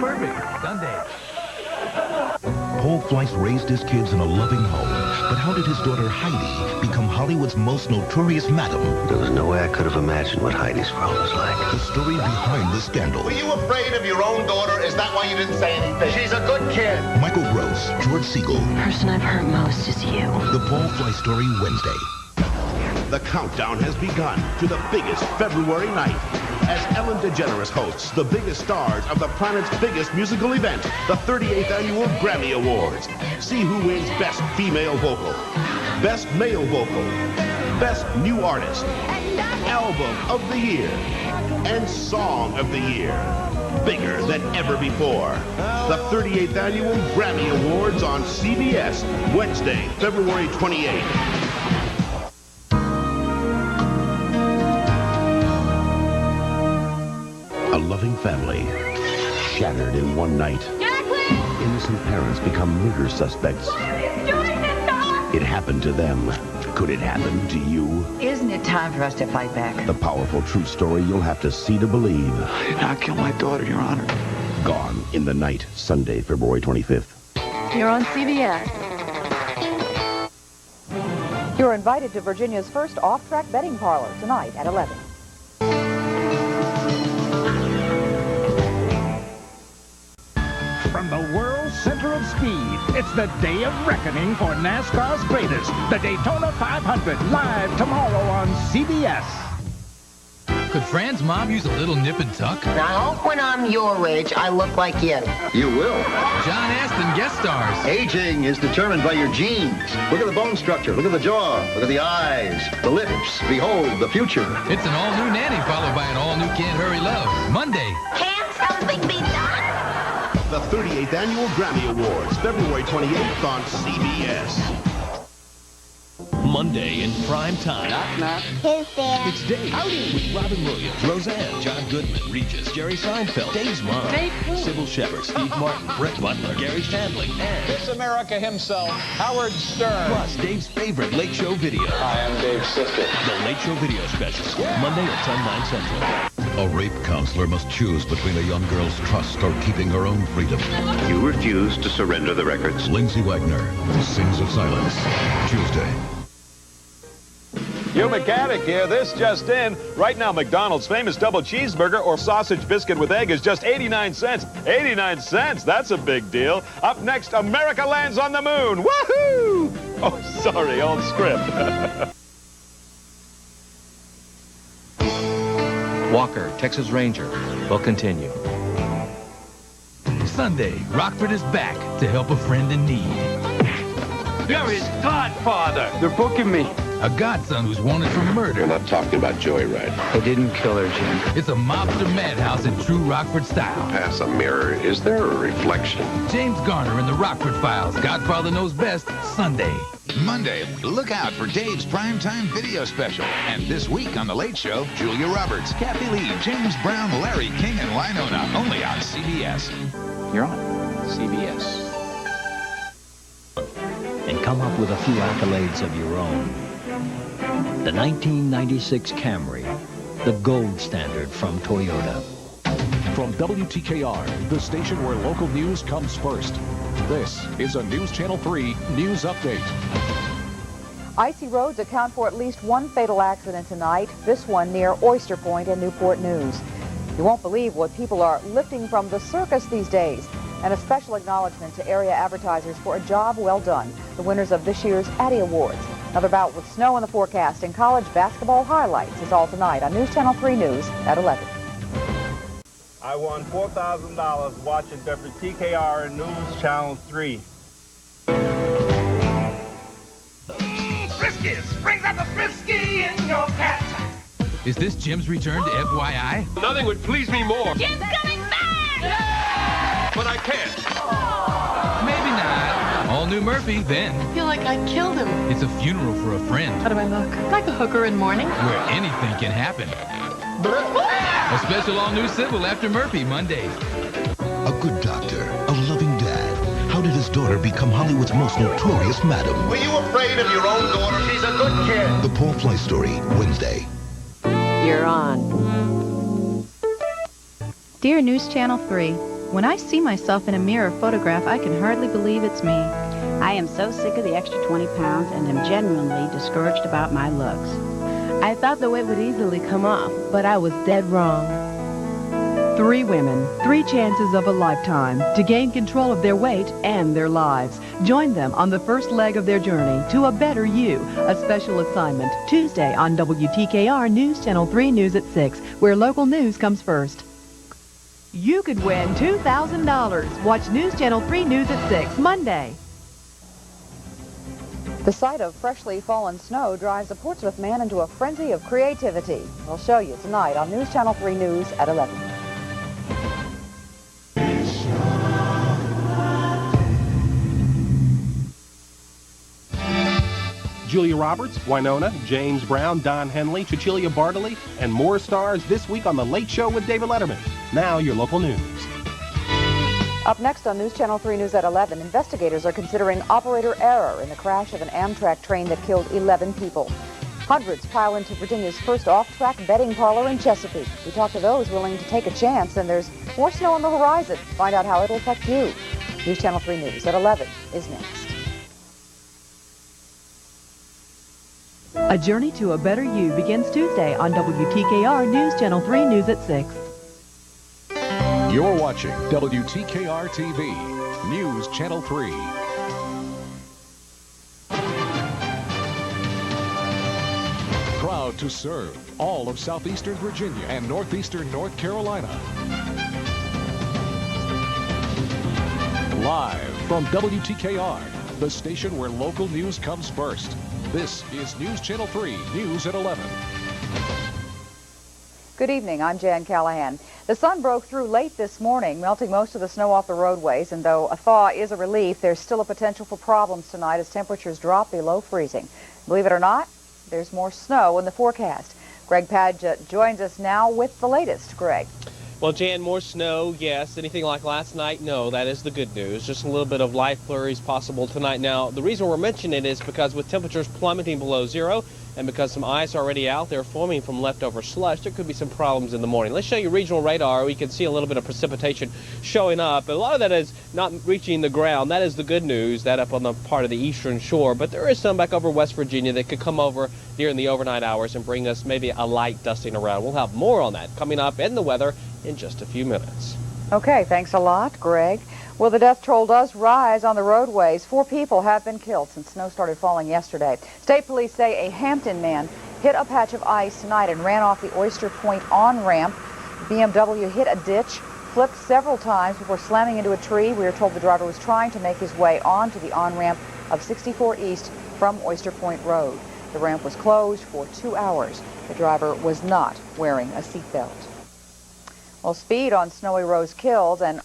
Perfect. Sunday. Paul Fleiss raised his kids in a loving home, but how did his daughter Heidi become Hollywood's most notorious madam? There was no way I could have imagined what Heidi's world was like. The story behind the scandal. Were you afraid of your own daughter? Is that why you didn't say anything? She's a good kid. Michael Gross, George Siegel. The person I've hurt most is you. The Paul Fleiss Story, Wednesday. The countdown has begun to the biggest February night as Ellen DeGeneres hosts the biggest stars of the planet's biggest musical event, the 38th Annual Grammy Awards. See who wins Best Female Vocal, Best Male Vocal, Best New Artist, Album of the Year, and Song of the Year. Bigger than ever before. The 38th Annual Grammy Awards on CBS, Wednesday, February 28th. A loving family shattered in one night. Jacqueline! Innocent parents become murder suspects. What are you doing this time? It happened to them. Could it happen to you? Isn't it time for us to fight back? The powerful true story you'll have to see to believe. I did not kill my daughter, Your Honor. Gone in the Night, Sunday, February 25th. Here on CBS. You're invited to Virginia's first off-track betting parlor tonight at 11. From the world's center of speed, it's the day of reckoning for NASCAR's greatest, the Daytona 500, live tomorrow on CBS. Could Fran's mom use a little nip and tuck? I hope when I'm your age, I look like you. You will. John Astin guest stars. Aging is determined by your genes. Look at the bone structure. Look at the jaw. Look at the eyes. The lips. Behold the future. It's an all-new Nanny followed by an all-new Can't Hurry Love. Monday. Can't something be done? The 38th Annual Grammy Awards, February 28th on CBS. Monday in prime time. Knock, knock. Who's there? It's Dave. Howdy. With Robin Williams, Roseanne, John Goodman, Regis, Jerry Seinfeld, Dave's mom, Sybil Shepherd, Steve Martin, Brett Butler, Gary Shandling, and Miss America himself, Howard Stern. Plus Dave's favorite Late Show video. Hi, I'm Dave's sister. The Late Show video special. Monday at 10, 9 Central. A rape counselor must choose between a young girl's trust or keeping her own freedom. You refuse to surrender the records. Lindsay Wagner, Sings of Silence, Tuesday. Hugh Mechanic here. This just in. Right now, McDonald's famous double cheeseburger or sausage biscuit with egg is just 89 cents. 89 cents, that's a big deal. Up next, America lands on the moon. Woohoo! Oh, sorry, old script. Walker, Texas Ranger, will continue. Sunday, Rockford is back to help a friend in need. You're his godfather. They're booking me. A godson who's wanted for murder. We're not talking about Joyride. They didn't kill her, Jim. It's a mobster madhouse in true Rockford style. Pass a mirror. Is there a reflection? James Garner in the Rockford Files. Godfather Knows Best, Sunday. Monday, look out for Dave's primetime video special. And this week on The Late Show, Julia Roberts, Kathy Lee, James Brown, Larry King, and Winona, only on CBS. You're on CBS. And come up with a few accolades of your own. The 1996 Camry, the gold standard from Toyota. From WTKR, the station where local news comes first. This is a News Channel 3 News Update. Icy roads account for at least one fatal accident tonight, this one near Oyster Point and Newport News. You won't believe what people are lifting from the circus these days. And a special acknowledgement to area advertisers for a job well done, the winners of this year's Addy Awards. Another bout with snow in the forecast and college basketball highlights is all tonight on News Channel 3 News at 11. I won $4,000 watching WTKR and News Channel 3. Friskies! Brings out the frisky in your cat! Is this Jim's return to FYI? Nothing would please me more. Jim's coming back! But I can't. Maybe not. All new Murphy, then. I feel like I killed him. It's a funeral for a friend. How do I look? Like a hooker in mourning? Where anything can happen. A special all-new Sybil after Murphy, Monday. A good doctor, a loving dad. How did his daughter become Hollywood's most notorious madam? Were you afraid of your own daughter? She's a good kid. The Paul Fleiss Story, Wednesday. You're on. Dear News Channel 3, When I see myself in a mirror photograph, I can hardly believe it's me. I am so sick of the extra 20 pounds and am genuinely discouraged about my looks. I thought the weight would easily come off, but I was dead wrong. 3 women, 3 chances of a lifetime to gain control of their weight and their lives. Join them on the first leg of their journey to a better you. A special assignment Tuesday on WTKR News Channel 3 News at 6, where local news comes first. You could win $2,000. Watch News Channel 3 News at 6, Monday. The sight of freshly fallen snow drives a Portsmouth man into a frenzy of creativity. We'll show you tonight on News Channel 3 News at 11. Julia Roberts, Winona, James Brown, Don Henley, Cecilia Bartley, and more stars this week on The Late Show with David Letterman. Now, your local news. Up next on News Channel 3 News at 11, investigators are considering operator error in the crash of an Amtrak train that killed 11 people. Hundreds pile into Virginia's first off-track betting parlor in Chesapeake. We talk to those willing to take a chance, and there's more snow on the horizon. Find out how it'll affect you. News Channel 3 News at 11 is next. A journey to a better you begins Tuesday on WTKR News Channel 3 News at 6. You're watching WTKR TV, News Channel 3. Proud to serve all of southeastern Virginia and northeastern North Carolina. Live from WTKR, the station where local news comes first. This is News Channel 3, News at 11. Good evening, I'm Jan Callahan. The sun broke through late this morning, melting most of the snow off the roadways, and though a thaw is a relief, there's still a potential for problems tonight as temperatures drop below freezing. Believe it or not, there's more snow in the forecast. Greg Padgett joins us now with the latest. Greg. Well, Jan, more snow, yes. Anything like last night? No, that is the good news. Just a little bit of light flurries possible tonight. Now, the reason we're mentioning it is because with temperatures plummeting below zero and because some ice already out there forming from leftover slush, there could be some problems in the morning. Let's show you regional radar. We can see a little bit of precipitation showing up. But a lot of that is not reaching the ground. That is the good news, that up on the part of the eastern shore. But there is some back over West Virginia that could come over during the overnight hours and bring us maybe a light dusting around. We'll have more on that coming up in the weather in just a few minutes. Okay, thanks a lot, Greg. Well, the death toll does rise on the roadways. 4 people have been killed since snow started falling yesterday. State police say a Hampton man hit a patch of ice tonight and ran off the Oyster Point on-ramp. The BMW hit a ditch, flipped several times before slamming into a tree. We are told the driver was trying to make his way onto the on-ramp of 64 East from Oyster Point Road. The ramp was closed for 2 hours. The driver was not wearing a seatbelt. Well, speed on snowy roads kills, and